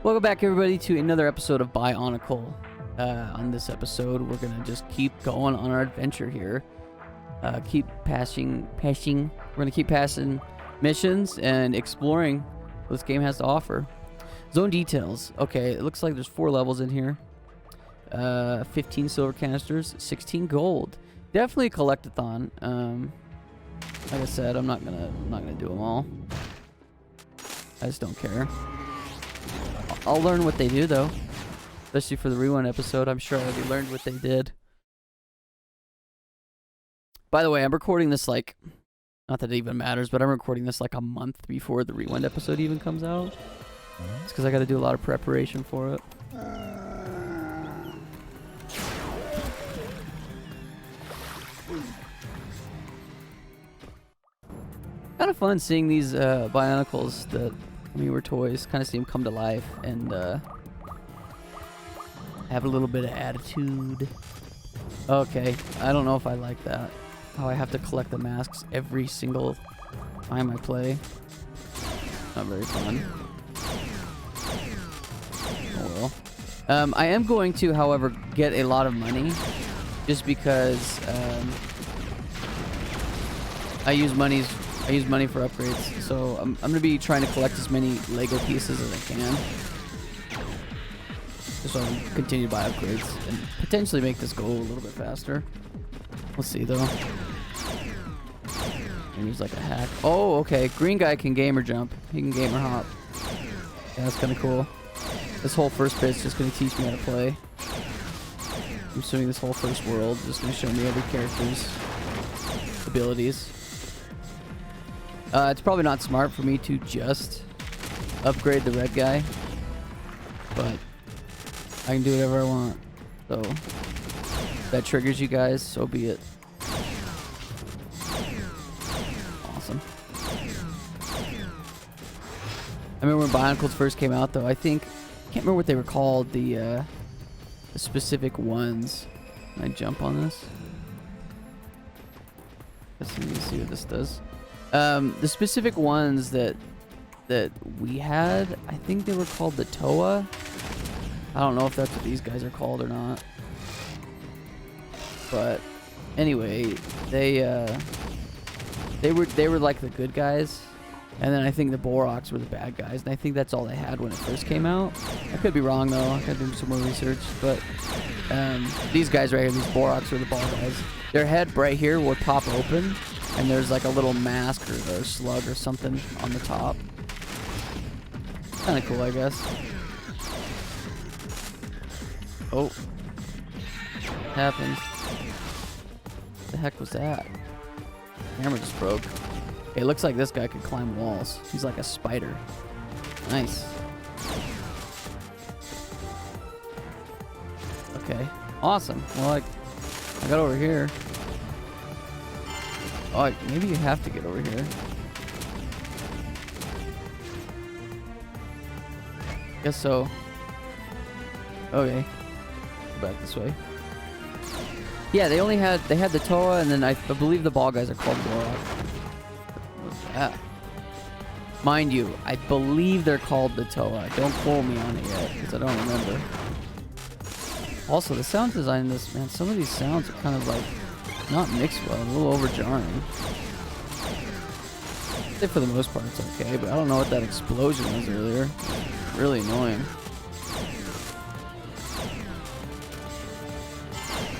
Welcome back, everybody, to another episode of Bionicle. On this episode, we're gonna just keep going on our adventure here. Keep passing. We're gonna keep passing missions and exploring what this game has to offer. Zone details. Okay, it looks like there's 4 levels in here. 15 silver canisters, 16 gold. Definitely a collectathon. Like I said, I'm not gonna do them all. I just don't care. I'll learn what they do though, especially for the rewind episode. I'm sure I already learned what they did. By the way, I'm recording this like, not that it even matters, but I'm recording this like a month before the rewind episode even comes out. It's because I got to do a lot of preparation for it. Kind of fun seeing these Bionicles that were toys, kind of see them come to life and have a little bit of attitude. Okay, I don't know if I like that. How I have to collect the masks every single time I play. Not very fun. Oh well. I am going to, however, get a lot of money just because I use money for upgrades, so I'm gonna be trying to collect as many Lego pieces as I can, just so I can continue to buy upgrades and potentially make this go a little bit faster. We'll see though. Use like a hack. Oh, okay. Green guy can gamer jump. He can gamer hop. Yeah, that's kind of cool. This whole first bit's just gonna teach me how to play. I'm assuming this whole first world is just gonna show me every character's abilities. It's probably not smart for me to just upgrade the red guy, but I can do whatever I want. So if that triggers you guys, so be it. Awesome. I remember when Bionicles first came out, though. I can't remember what they were called. The specific ones. Can I jump on this? Let's see what this does. The specific ones that we had, I think they were called the Toa. I don't know if that's what these guys are called or not. But anyway, they were like the good guys, and then I think the Boroks were the bad guys, and I think that's all they had when it first came out. I could be wrong though. I gotta do some more research, but these guys right here, these Boroks were the ball guys. Their head right here would pop open, and there's like a little mask or a slug or something on the top. Kind of cool, I guess. Oh. Happened. What the heck was that? Camera just broke. Okay, it looks like this guy could climb walls. He's like a spider. Nice. Okay. Awesome. Well, I got over here. Oh, maybe you have to get over here. Guess so. Okay. Go back this way. Yeah, they had the Toa, and then I believe the ball guys are called Borok. What's that? Mind you, I believe they're called the Toa. Don't quote me on it yet, because I don't remember. Also, the sound design in this, man, some of these sounds are kind of like not mixed well, a little overjarring. I think for the most part it's okay, but I don't know what that explosion was earlier. Really annoying.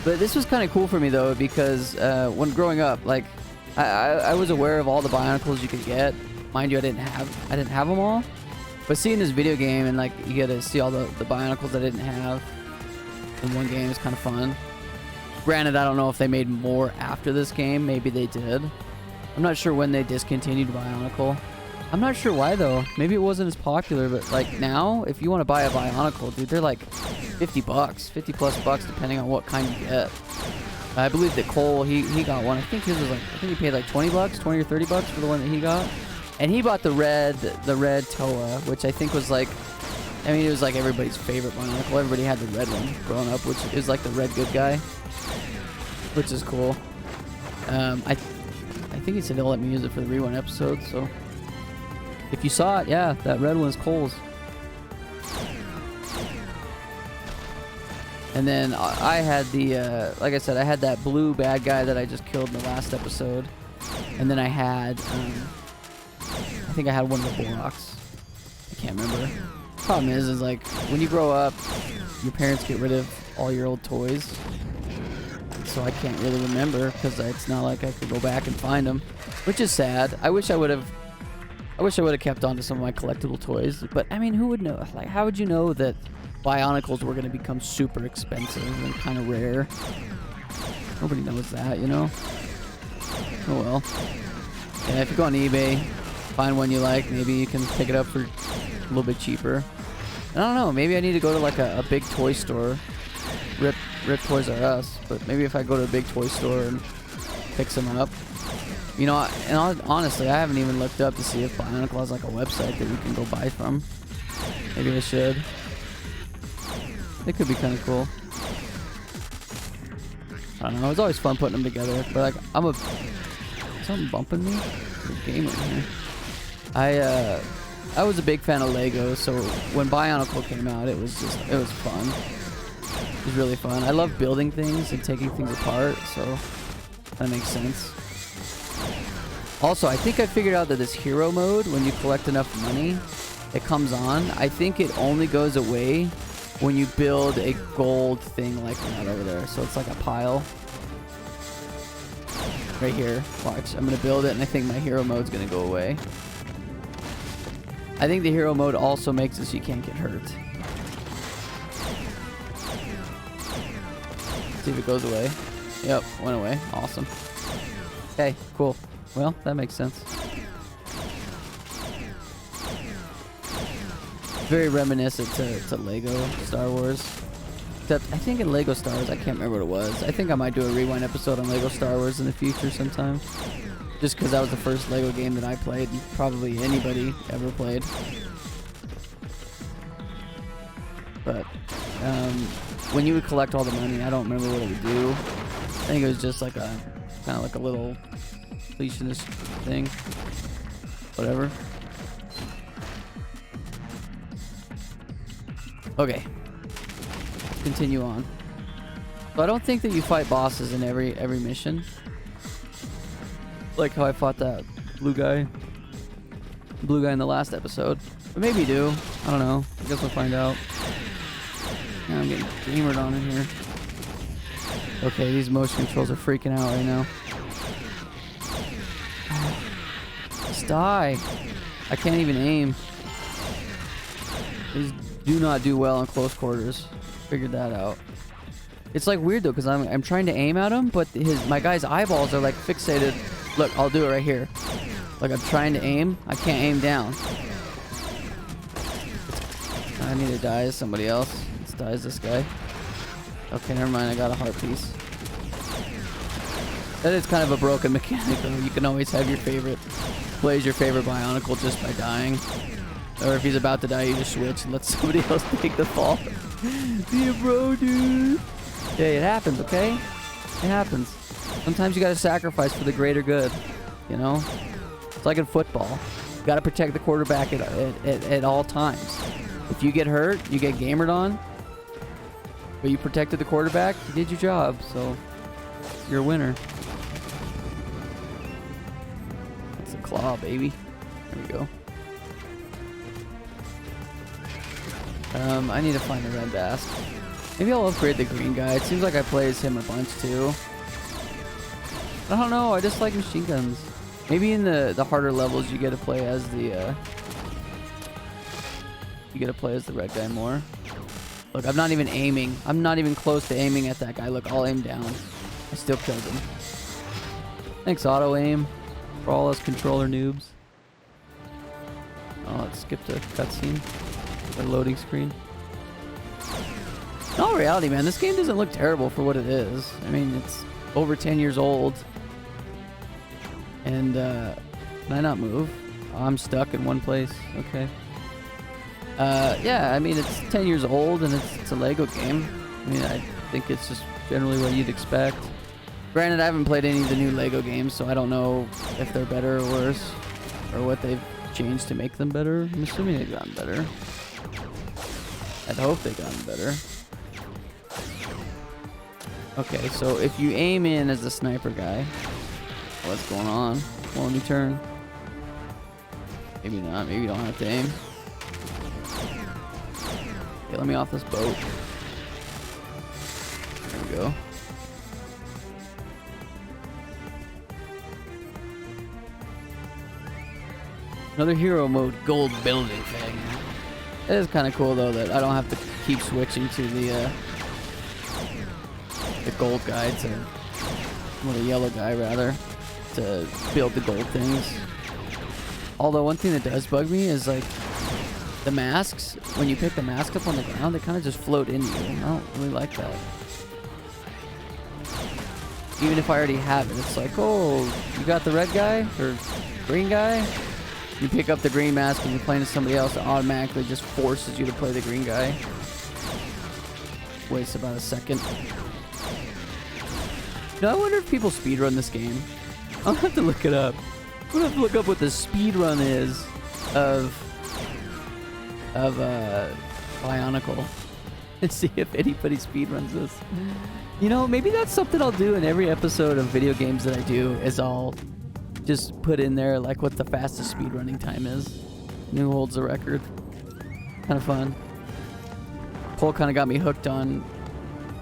But this was kind of cool for me though, because when growing up, like I was aware of all the Bionicles you could get. Mind you, I didn't have them all. But seeing this video game and like you get to see all the Bionicles I didn't have in one game is kind of fun. Granted, I don't know if they made more after this game. Maybe they did. I'm not sure when they discontinued Bionicle. I'm not sure why though. Maybe it wasn't as popular, but like now, if you want to buy a Bionicle, dude, they're like 50 bucks, 50 plus bucks, depending on what kind you get. I believe that Cole, he got one. I think his was like, I think he paid like 20 bucks, 20 or 30 bucks for the one that he got. And he bought the red Toa, which I think was like, I mean, it was like everybody's favorite Bionicle. Everybody had the red one growing up, which is like the red good guy, which is cool. I think he said he'll let me use it for the rewind episode, so if you saw it, yeah, that red one's Cole's. And then I had the, like I said, I had that blue bad guy that I just killed in the last episode. And then I had, I think I had one of the Boraks. I can't remember. Problem is like, when you grow up, your parents get rid of all your old toys. So I can't really remember, because it's not like I could go back and find them. Which is sad. I wish I would have kept on to some of my collectible toys. But, I mean, who would know? Like, how would you know that Bionicles were going to become super expensive and kind of rare? Nobody knows that, you know? Oh well. Yeah, if you go on eBay, find one you like, maybe you can pick it up for a little bit cheaper. I don't know, maybe I need to go to like a big toy store. Rip Toys R Us, but maybe if I go to a big toy store and pick some up. You know, and honestly, I haven't even looked up to see if Bionicle has like a website that you can go buy from. Maybe I should. It could be kind of cool. I don't know, it's always fun putting them together, but like, something bumping me? There's a gamer in here. I was a big fan of Lego, so when Bionicle came out, it was fun. It was really fun. I love building things and taking things apart, so that makes sense. Also, I think I figured out that this hero mode, when you collect enough money, it comes on. I think it only goes away when you build a gold thing like that over there. So it's like a pile. Right here. Watch. I'm going to build it, and I think my hero mode's going to go away. I think the hero mode also makes it so you can't get hurt. See if it goes away. Yep, went away. Awesome. Okay, cool. Well, that makes sense. Very reminiscent to Lego Star Wars. Except, I think in Lego Star Wars, I can't remember what it was. I think I might do a rewind episode on Lego Star Wars in the future sometime. Just because that was the first Lego game that I played, and probably anybody ever played. But, when you would collect all the money, I don't remember what it would do. I think it was just like a, kind of like a little completionist thing. Whatever. Okay. Let's continue on. So I don't think that you fight bosses in every mission. Like how I fought that blue guy in the last episode. But maybe you do. I don't know. I guess we'll find out. Yeah, I'm getting gamered on in here. Okay, these motion controls are freaking out right now. Just die. I can't even aim. These do not do well in close quarters. Figured that out. It's like weird though, because I'm trying to aim at him, but my guy's eyeballs are like fixated. Look, I'll do it right here. Like I'm trying to aim, I can't aim down. I need to die as somebody else. Let's die as this guy. Okay, never mind, I got a heart piece. That is kind of a broken mechanic though. You can always have your favorite, plays your favorite Bionicle just by dying. Or if he's about to die, you just switch and let somebody else take the fall. Be a bro, dude. Hey, it happens, okay? It happens. Sometimes you gotta sacrifice for the greater good, you know? It's like in football. You gotta protect the quarterback at all times. If you get hurt, you get gamered on, but you protected the quarterback, you did your job, so you're a winner. That's a claw, baby. There we go. I need to find the red bass. Maybe I'll upgrade the green guy. It seems like I play as him a bunch too. I don't know, I just like machine guns. Maybe in the harder levels you get to play as the red guy more. Look, I'm not even aiming. I'm not even close to aiming at that guy. Look, I'll aim down. I still killed him. Thanks, auto aim, for all us controller noobs. Oh, let's skip the cutscene. The loading screen. In all reality, man, this game doesn't look terrible for what it is. I mean, it's over 10 years old. And, can I not move? Oh, I'm stuck in one place. Okay. Yeah, I mean, it's 10 years old and it's a Lego game. I mean, I think it's just generally what you'd expect. Granted, I haven't played any of the new Lego games, so I don't know if they're better or worse, or what they've changed to make them better. I'm assuming they've gotten better. I'd hope they've gotten better. Okay, so if you aim in as the sniper guy, what's going on? Well, let me turn. Maybe not. Maybe you don't have to aim. Okay, let me off this boat. There we go. Another hero mode, gold building thing. It is kind of cool though that I don't have to keep switching to the gold guy to, well, the yellow guy rather, to build the gold things. Although one thing that does bug me is like the masks. When you pick the mask up on the ground, they kind of just float into you. I don't really like that. Even if I already have it, it's like, oh, you got the red guy or green guy? You pick up the green mask and you're playing as somebody else, it automatically just forces you to play the green guy. Wastes about a second. Now I wonder if people speedrun this game. I'll have to look it up. I'm gonna have to look up what the speedrun is of Bionicle and see if anybody speedruns this. You know, maybe that's something I'll do in every episode of video games that I do, is I'll just put in there like what the fastest speedrunning time is and who holds the record. Kind of fun. Cole kind of got me hooked on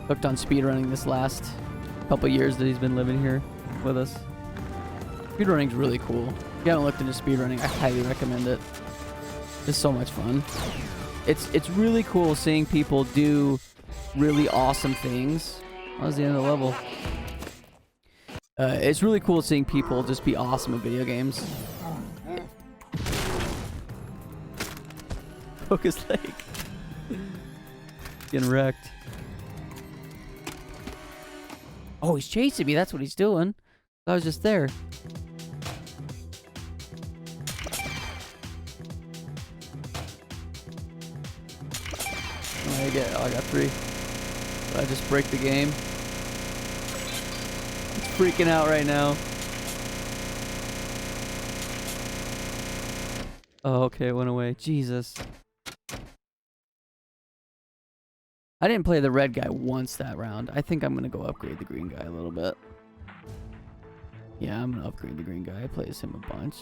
speedrunning this last couple years that he's been living here with us. Speedrunning's really cool. If you haven't looked into speedrunning, I highly recommend it. It's so much fun. It's really cool seeing people do really awesome things. That was the end of the level. It's really cool seeing people just be awesome at video games. Broke his leg. Getting wrecked. Oh, he's chasing me. That's what he's doing. I was just there. I got 3. Did I just break the game? It's freaking out right now. Oh, okay, it went away. Jesus. I didn't play the red guy once that round. I think I'm gonna go upgrade the green guy a little bit. Yeah, I'm gonna upgrade the green guy. I play as him a bunch.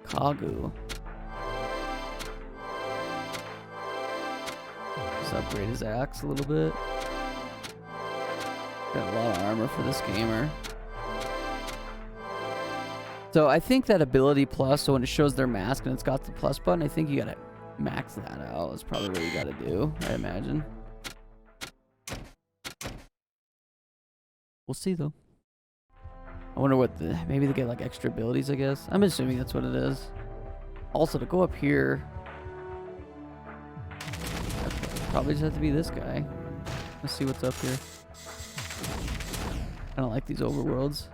Kagu. Just upgrade his axe a little bit. Got a lot of armor for this gamer. So I think that ability plus, so when it shows their mask and it's got the plus button, I think you gotta max that out. That's probably what you gotta do, I imagine. We'll see though. I wonder what maybe they get like extra abilities, I guess. I'm assuming that's what it is. Also, to go up here, probably just have to be this guy. Let's see what's up here. I don't like these overworlds.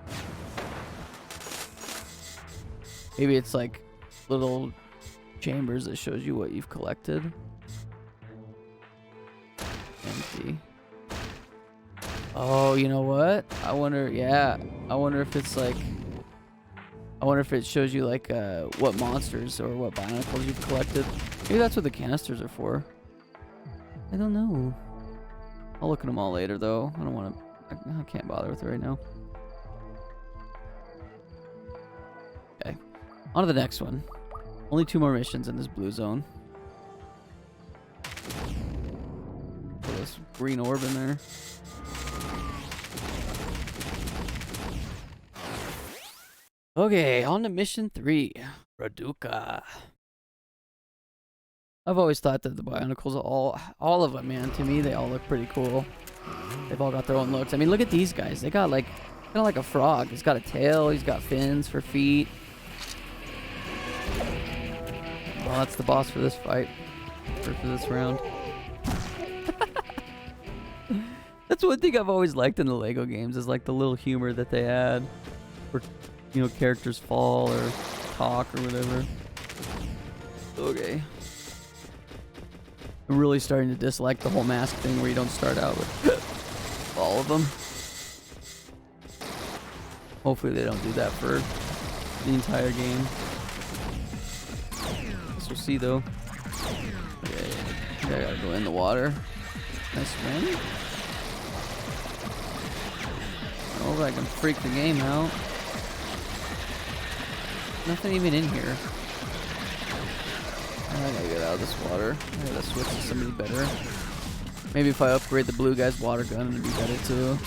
Maybe it's like little chambers that shows you what you've collected. Empty. Oh, you know what? I wonder, yeah. I wonder if it's like, I wonder if it shows you like what monsters or what Bionicles you've collected. Maybe that's what the canisters are for. I don't know. I'll look at them all later though. I don't want to, I can't bother with it right now. Okay. On to the next one. Only 2 more missions in this blue zone. Put this green orb in there. Okay, on to mission 3. Radkatz. I've always thought that the Bionicles, all of them, man, to me, they all look pretty cool. They've all got their own looks. I mean, look at these guys. They got like, kind of like a frog. He's got a tail. He's got fins for feet. Well, that's the boss for this fight. Or for this round. That's one thing I've always liked in the Lego games, is like the little humor that they add. Where, you know, characters fall or talk or whatever. Okay. I'm really starting to dislike the whole mask thing where you don't start out with all of them. Hopefully they don't do that for the entire game. Guess we'll see though. Okay. I gotta go in the water. Can I swim? I don't know if I can freak the game out. Nothing even in here. I gotta get out of this water. I gotta switch to somebody better. Maybe if I upgrade the blue guy's water gun, it'd be better too.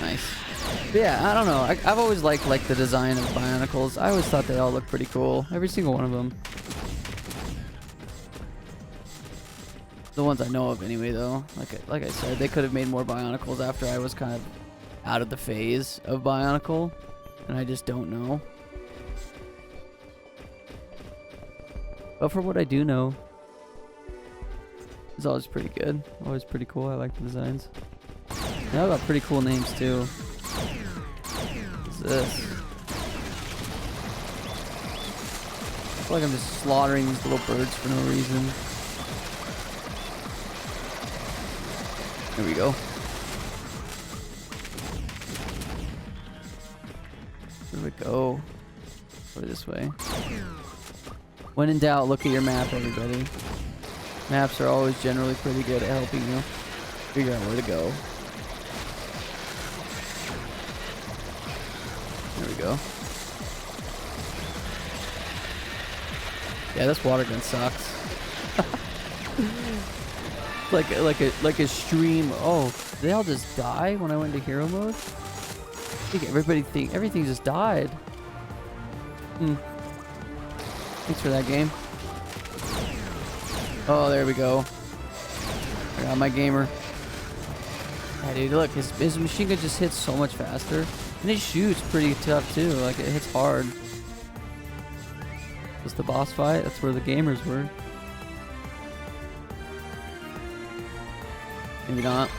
Nice. But yeah, I don't know. I've always liked the design of Bionicles. I always thought they all looked pretty cool. Every single one of them. The ones I know of anyway, though. Like I said, they could have made more Bionicles after I was kind of out of the phase of Bionicle, and I just don't know. But for what I do know, it's always pretty good. Always pretty cool. I like the designs. They all got pretty cool names too. What's this? I feel like I'm just slaughtering these little birds for no reason. There we go. Where do we go? Go this way. When in doubt, look at your map, everybody. Maps are always generally pretty good at helping you figure out where to go. There we go. Yeah, this water gun sucks. like a stream. Oh, did they all just die when I went to hero mode? I think everything just died. Thanks for that game. Oh, there we go. I got my gamer. Yeah, dude, look, his machine gun just hits so much faster. And it shoots pretty tough, too. Like, it hits hard. Just the boss fight? That's where the gamers were. Maybe not.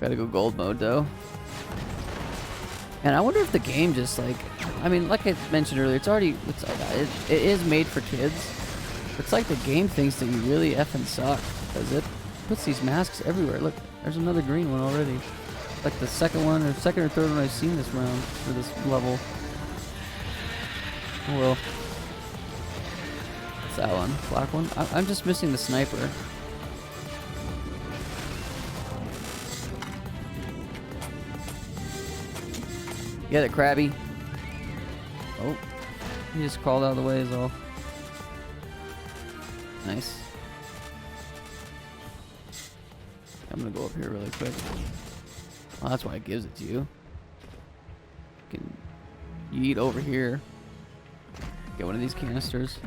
Gotta go gold mode, though. And I wonder if the game just, like... I mean, like I mentioned earlier, it is made for kids. It's like the game thinks that you really effing suck. Because it puts these masks everywhere. Look, there's another green one already. Like the second or third one I've seen this round, for this level. Oh well. What's that one? Black one? I'm just missing the sniper. Get it, Krabby. Oh. He just crawled out of the way is all. Nice. I'm gonna go up here really quick. Oh, that's why it gives it to you. You can yeet over here. Get one of these canisters.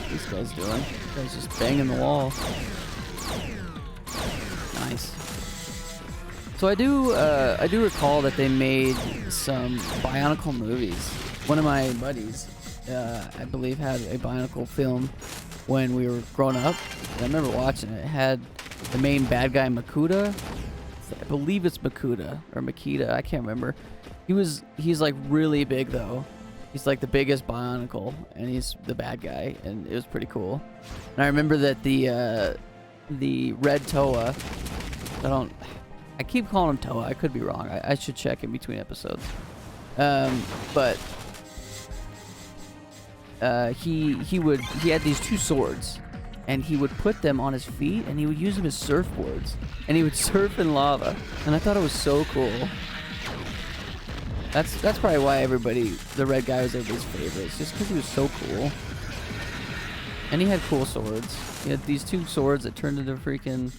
What's this guy's doing? This guy's just banging the wall. Nice. So I do recall that they made some Bionicle movies. One of my buddies, I believe, had a Bionicle film when we were growing up. And I remember watching it. It had the main bad guy, Makuta. I believe it's Makuta or Makita. I can't remember. He's like really big though. He's like the biggest Bionicle, and he's the bad guy, and it was pretty cool. And I remember that the red Toa. I keep calling him Toa. I could be wrong. I should check in between episodes. But he had these two swords, and he would put them on his feet, and he would use them as surfboards, and he would surf in lava. And I thought it was so cool. That's probably why the red guy was everybody's favorite. It's just because he was so cool. And he had cool swords. He had these two swords that turned into freaking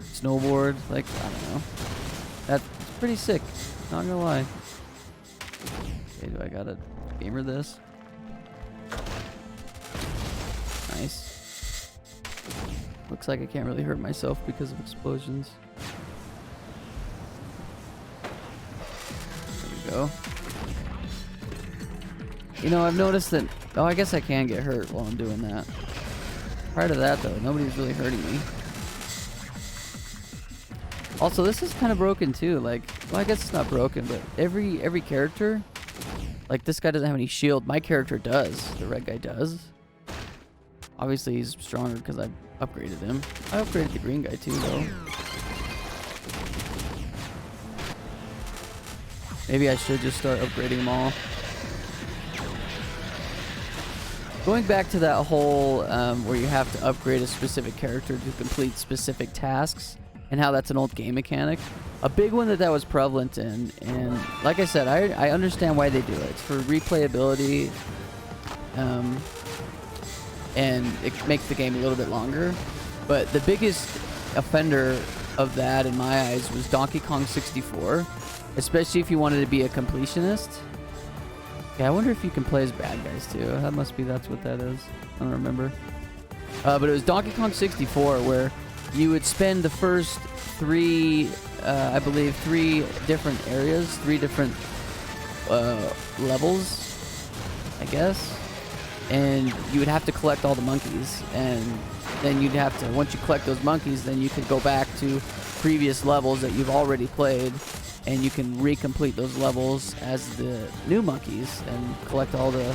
snowboard. Like, I don't know. That's pretty sick. Not gonna lie. Okay, do I gotta gamer this? Nice. Looks like I can't really hurt myself because of explosions. Go. You know, I've noticed that... Oh, I guess I can get hurt while I'm doing that. Prior to that, though, nobody's really hurting me. Also, this is kind of broken, too. Like, well, I guess it's not broken, but every character... Like, this guy doesn't have any shield. My character does. The red guy does. Obviously, he's stronger because I upgraded him. I upgraded the green guy, too, though. Maybe I should just start upgrading them all. Going back to that whole where you have to upgrade a specific character to complete specific tasks, and how that's an old game mechanic. A big one that was prevalent in, and like I said, I understand why they do it. It's for replayability, and it makes the game a little bit longer. But the biggest offender of that, in my eyes, was Donkey Kong 64, especially if you wanted to be a completionist. Yeah, I wonder if you can play as bad guys too. That's what that is. I don't remember. But it was Donkey Kong 64 where you would spend the first I believe three different areas, three different levels, I guess. And you would have to collect all the monkeys, and then you'd have to, once you collect those monkeys, then you could go back to previous levels that you've already played, and you can recomplete those levels as the new monkeys and collect all the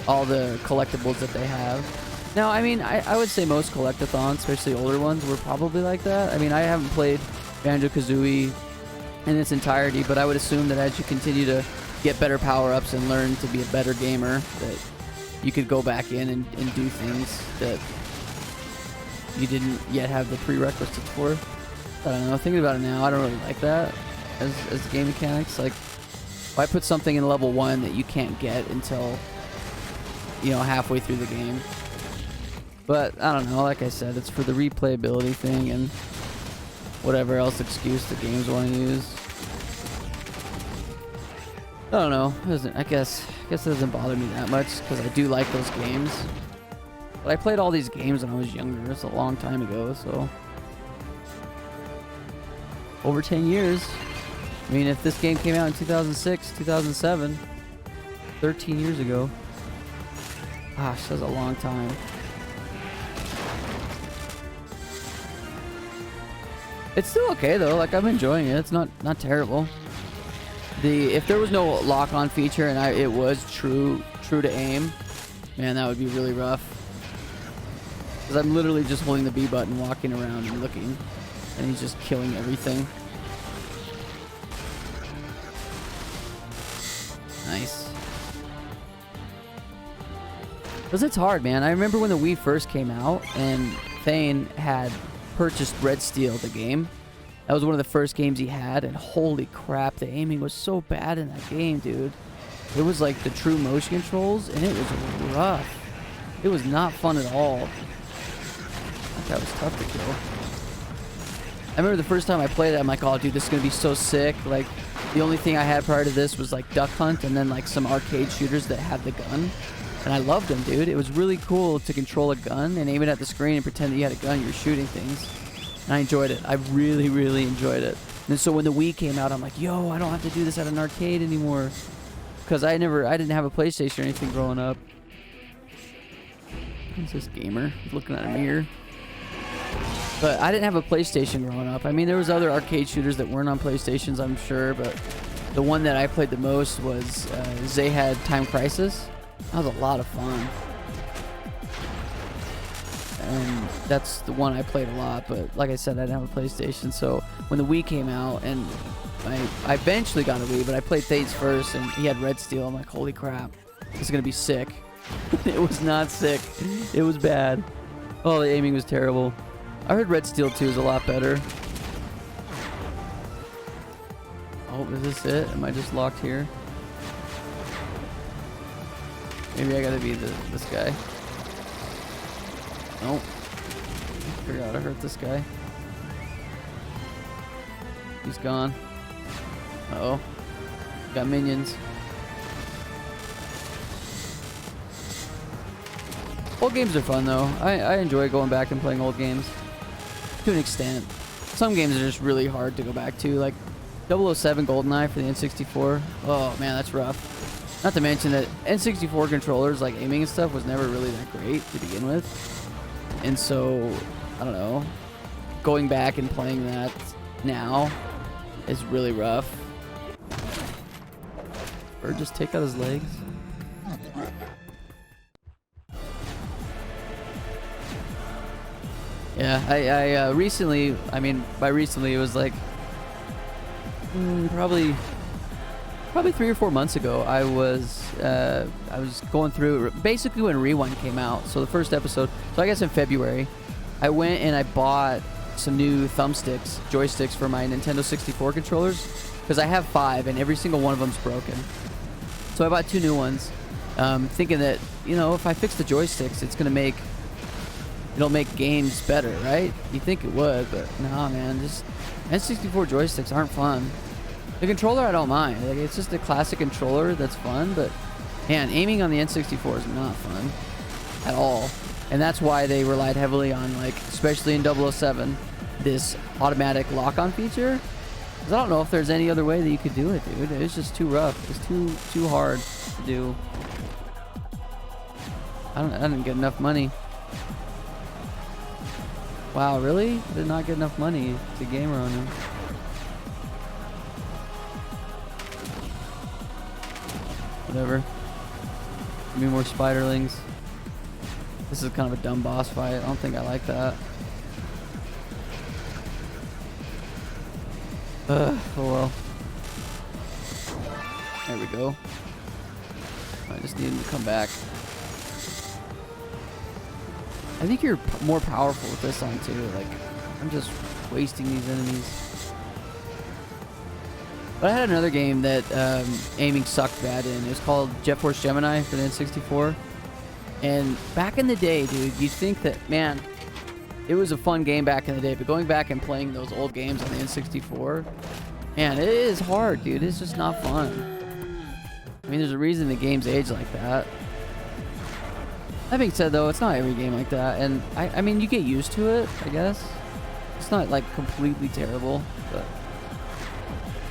collectibles that they have. Now, I mean, I would say most collectathons, especially older ones, were probably like that. I mean, I haven't played Banjo-Kazooie in its entirety, but I would assume that as you continue to get better power-ups and learn to be a better gamer, that you could go back in and do things that you didn't yet have the prerequisites for. I don't know, thinking about it now, I don't really like that as game mechanics. Like, why put something in level 1 that you can't get until, you know, halfway through the game? But, I don't know, like I said, it's for the replayability thing and whatever else excuse the games want to use. I don't know. I guess it doesn't bother me that much because I do like those games. But I played all these games when I was younger. It's a long time ago, so over 10 years. I mean, if this game came out in 2006, 2007, 13 years ago. Gosh, that's a long time. It's still okay though. Like, I'm enjoying it. It's not terrible. If there was no lock-on feature and it was true to aim, man, that would be really rough. Because I'm literally just holding the B button, walking around and looking, and he's just killing everything. Nice. Because it's hard, man. I remember when the Wii first came out and Thane had purchased Red Steel, the game. That was one of the first games he had, and holy crap, the aiming was so bad in that game, dude. It was like the true motion controls, and it was rough. It was not fun at all. That was tough to kill. I remember the first time I played it, I'm like, oh, dude, this is going to be so sick. Like, the only thing I had prior to this was, like, Duck Hunt and then, like, some arcade shooters that had the gun. And I loved them, dude. It was really cool to control a gun and aim it at the screen and pretend that you had a gun, you were shooting things. And I enjoyed it. I really, really enjoyed it. And so when the Wii came out, I'm like, yo, I don't have to do this at an arcade anymore. Because I didn't have a PlayStation or anything growing up. Who's this gamer? He's looking at a mirror. But I didn't have a PlayStation growing up. I mean, there was other arcade shooters that weren't on PlayStations, I'm sure. But the one that I played the most was Zayhad Time Crisis. That was a lot of fun. And that's the one I played a lot, but like I said, I didn't have a PlayStation, so when the Wii came out, and I eventually got a Wii, but I played Thanes first, and he had Red Steel. I'm like, holy crap, this is gonna be sick. It was not sick. It was bad. Oh, the aiming was terrible. I heard Red Steel 2 is a lot better. Oh, is this it? Am I just locked here? Maybe I gotta be this guy. Nope. Figure out how to hurt this guy. He's gone. Uh-oh. Got minions. Old games are fun though. I enjoy going back and playing old games. To an extent. Some games are just really hard to go back to. Like 007 GoldenEye for the N64. Oh man, that's rough. Not to mention that N64 controllers, like aiming and stuff, was never really that great to begin with. And so, I don't know, going back and playing that now is really rough. Or just take out his legs. Yeah, I recently, I mean, by recently it was like, probably probably 3 or 4 months ago, I was going through basically when Rewind came out. So the first episode, so I guess in February, I went and I bought some new thumbsticks, joysticks for my Nintendo 64 controllers, because I have 5 and every single one of them's broken. So I bought 2 new ones, thinking that, you know, if I fix the joysticks, it'll make games better, right? You think it would, but nah, man, just N64 joysticks aren't fun. The controller I don't mind. Like, it's just a classic controller that's fun, but man, aiming on the N64 is not fun at all. And that's why they relied heavily on, like, especially in 007, this automatic lock-on feature. Because I don't know if there's any other way that you could do it, dude. It's just too rough. It's too hard to do. I didn't get enough money. Wow, really? I did not get enough money to gamer on him. Whatever. Give me more spiderlings. This is kind of a dumb boss fight. I don't think I like that. Oh well. There we go. I just need him to come back. I think you're more powerful with this on too. Like, I'm just wasting these enemies. But I had another game that aiming sucked bad in. It was called Jet Force Gemini for the N64. And back in the day, dude, you'd think that, man, it was a fun game back in the day. But going back and playing those old games on the N64, man, it is hard, dude. It's just not fun. I mean, there's a reason the games age like that. That being said, though, it's not every game like that. And, I mean, you get used to it, I guess. It's not, like, completely terrible, but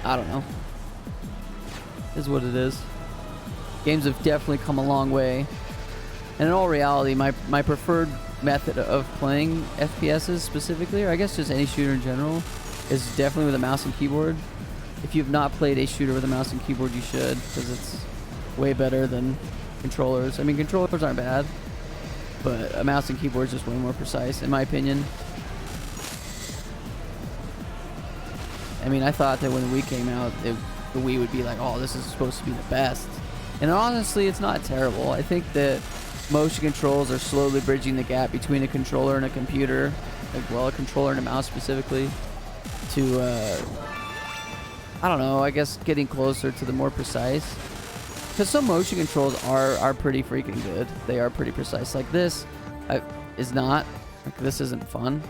I don't know. It is what it is. Games have definitely come a long way. And in all reality, my preferred method of playing FPSs specifically, or I guess just any shooter in general, is definitely with a mouse and keyboard. If you've not played a shooter with a mouse and keyboard, you should, because it's way better than controllers. I mean, controllers aren't bad, but a mouse and keyboard is just way more precise, in my opinion. I mean, I thought that when the Wii came out, the Wii would be like, oh, this is supposed to be the best. And honestly, it's not terrible. I think that motion controls are slowly bridging the gap between a controller and a computer, like, well, a controller and a mouse specifically, to, I don't know, I guess getting closer to the more precise. Because some motion controls are pretty freaking good. They are pretty precise. Like this is not. Like, this isn't fun.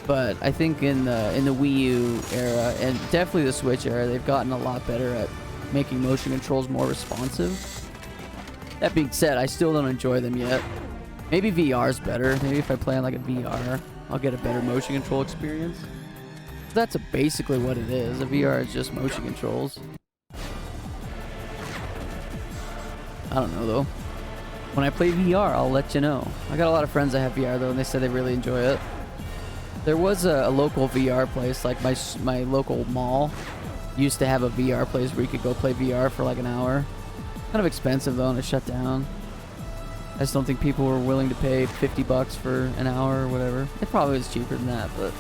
But I think in the Wii U era, and definitely the Switch era, they've gotten a lot better at making motion controls more responsive. That being said, I still don't enjoy them yet. Maybe VR's better. Maybe if I play on like a VR, I'll get a better motion control experience. That's basically what it is. A VR is just motion controls. I don't know though. When I play VR, I'll let you know. I got a lot of friends that have VR though, and they said they really enjoy it. There was a local VR place, like my local mall used to have a VR place where you could go play VR for like an hour. Kind of expensive though, and it shut down. I just don't think people were willing to pay $50 for an hour or whatever. It probably was cheaper than that, but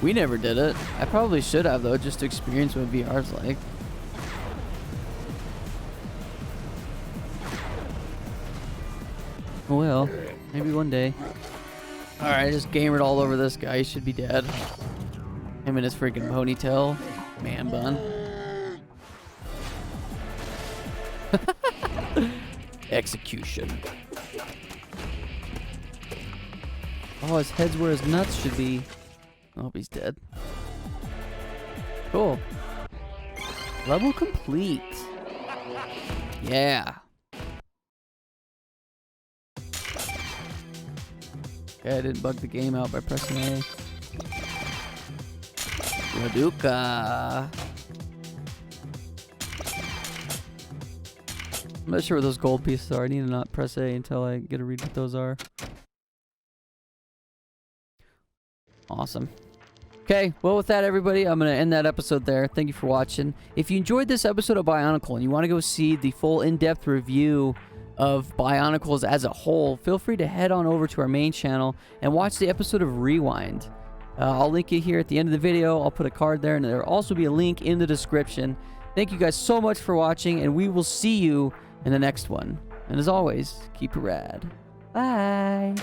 we never did it. I probably should have though, just to experience what VR's like. Well, maybe one day. Alright, I just gamered all over this guy. He should be dead. Him and his freaking ponytail. Man bun. Execution. Oh, his head's where his nuts should be. I hope he's dead. Cool. Level complete. Yeah. Okay, I didn't bug the game out by pressing A. Raduka. I'm not sure where those gold pieces are. I need to not press A until I get a read what those are. Awesome. Okay, well with that everybody, I'm going to end that episode there. Thank you for watching. If you enjoyed this episode of Bionicle and you want to go see the full in-depth review of Bionicles as a whole, feel free to head on over to our main channel and watch the episode of Rewind. I'll link it here at the end of the video. I'll put a card there, and there'll also be a link in the description Thank you guys so much for watching, and we will see you in the next one. And as always, keep it rad. Bye.